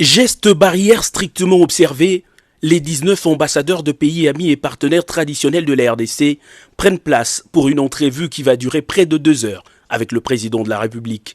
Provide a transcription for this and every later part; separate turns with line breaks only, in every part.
Gestes barrières strictement observés, les 19 ambassadeurs de pays amis et partenaires traditionnels de la RDC prennent place pour une entrevue qui va durer près de 2 heures avec le président de la République.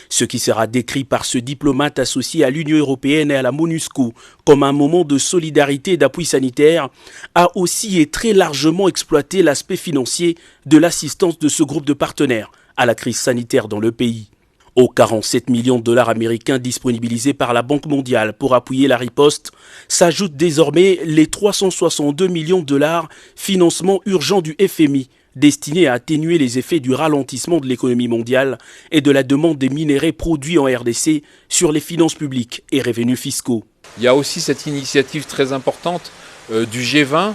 Ce qui sera décrit par ce diplomate associé à l'Union européenne et à la MONUSCO comme un moment de solidarité et d'appui sanitaire a aussi et très largement exploité l'aspect financier de l'assistance de ce groupe de partenaires à la crise sanitaire dans le pays. Aux 47 millions de dollars américains disponibilisés par la Banque mondiale pour appuyer la riposte, s'ajoutent désormais les 362 millions de dollars financement urgent du FMI, destiné à atténuer les effets du ralentissement de l'économie mondiale et de la demande des minéraux produits en RDC sur les finances publiques et revenus fiscaux.
Il y a aussi cette initiative très importante du G20,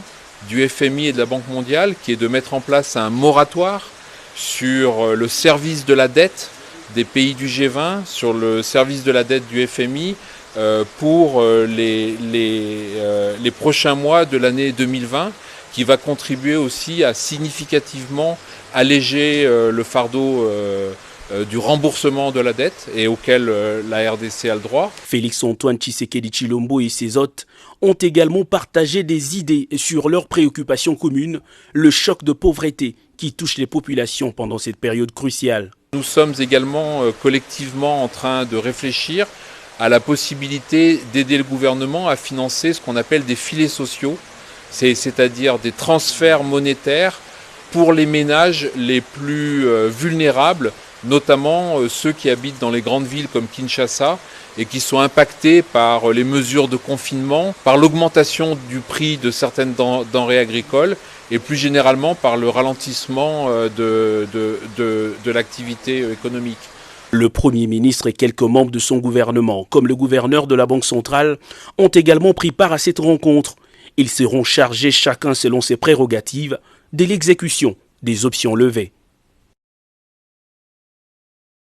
du FMI et de la Banque mondiale qui est de mettre en place un moratoire sur le service de la dette des pays du G20, sur le service de la dette du FMI pour les prochains mois de l'année 2020, qui va contribuer aussi à significativement alléger le fardeau du remboursement de la dette et auquel la RDC a le droit.
Félix-Antoine Tshisekedi Tshilombo et ses hôtes ont également partagé des idées sur leurs préoccupations communes, le choc de pauvreté qui touche les populations pendant cette période cruciale.
Nous sommes également collectivement en train de réfléchir à la possibilité d'aider le gouvernement à financer ce qu'on appelle des filets sociaux, c'est-à-dire des transferts monétaires pour les ménages les plus vulnérables, notamment ceux qui habitent dans les grandes villes comme Kinshasa et qui sont impactés par les mesures de confinement, par l'augmentation du prix de certaines denrées agricoles et plus généralement par le ralentissement de l'activité économique.
Le Premier ministre et quelques membres de son gouvernement, comme le gouverneur de la Banque centrale, ont également pris part à cette rencontre. Ils seront chargés chacun selon ses prérogatives de l'exécution des options levées.